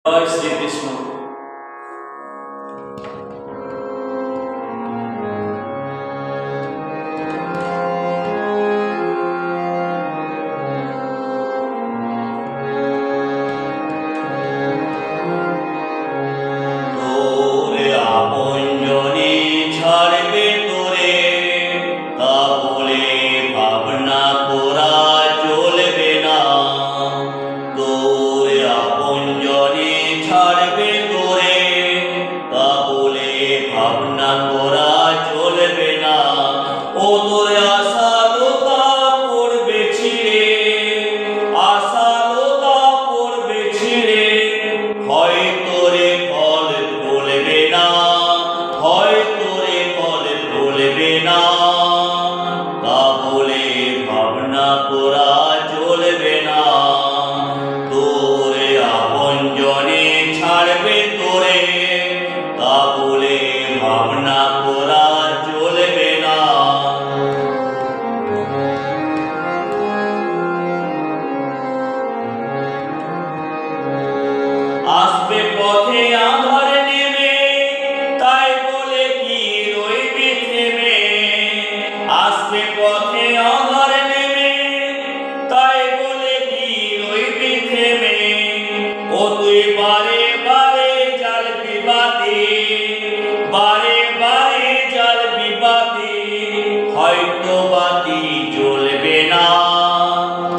জয় শ্রীকৃষ্ণ। তোরে আপনজনে ছাড়বে তোরে, তা বলে ভাবনা করা চলবে না। তোরে আপনজনে ছাড়বে তোরে, তা বলে ভাবনা করা চলবে না। ও তোরে আশালতা পড়বে ছিঁড়ে, আশালতা পড়বে ছিঁড়ে, হয় তোরে ফল ফলবে না, হয় তোরে ফল ফলবে না। তা বলে ভাবনা করা চলবে না। তোরে আপনজনে ছাড়বে তোরে, তা বলে ভাবনা করা চলবে না। আসবে পথে আঁধার নেমে, তাই বলে কি রইবি থেমে। আসবে পথে আঁধার নেমে, তাই বলে কি রইবি থেমে। ও তুই বারে বারে জ্বালবি বাতি, বারে বারে জ্বালবি বাতি, হয়তো বাতি জ্বলবে না,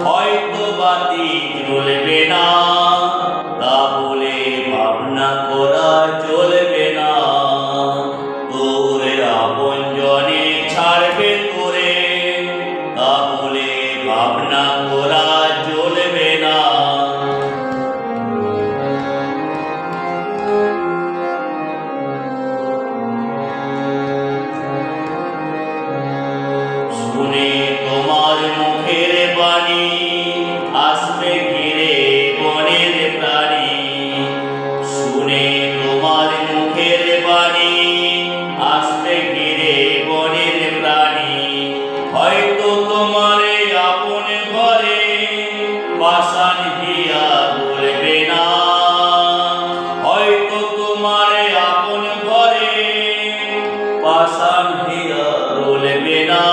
হয়তো বাতি জ্বলবে না। তা বলে ভাবনা করা চলবে না। তোরে আপনজনে ছাড়বে তোরে, তা বলে ভাবনা করা চলবে না। শুনে তোমার মুখের বাণী, আসবে ঘিরে বনের প্রাণী। শুনে তোমার মুখের বাণী, আসবে ঘিরে বনের প্রাণী। হয়তো তোমার আপন ঘরে পাষাণ হিয়া বলবে না, হয়তো তোমার আপন ঘরে পাষাণ হিয়া বলবে না।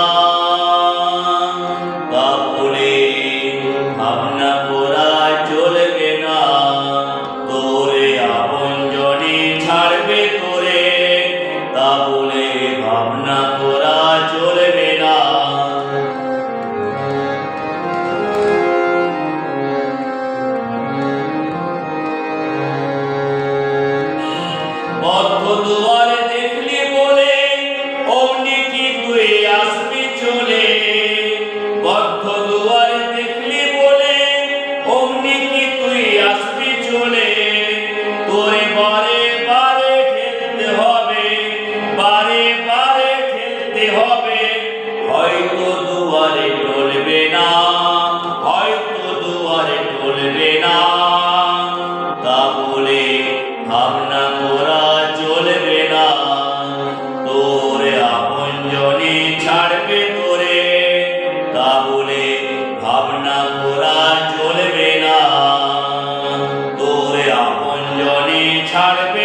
তা বলে ভাবনা করা চলবে না। তোরে আপনজনে ছাড়বে তোরে, তা বলে ভাবনা করা চলবে না। বদ্ধ দুয়ার দেখলি বলে অমনি কি তুই আসবি চলে। বদ্ধ দুয়ার দেখলি বলে অমনি কি তুই আসবি চলে। তোরে বারে বারে ঠেলতে হবে, বারে বারে ঠেলতে হবে, হয়তো দুয়ারে টলবে না, হয়তো দুয়ারে টলবে না। তা বলে ভাবনা করা চলবে না। তোরে আপনজনে ছাড়বে তোরে, তা বলে ভাবনা করা চলবে না। তোরে আপনজনে ছাড়বে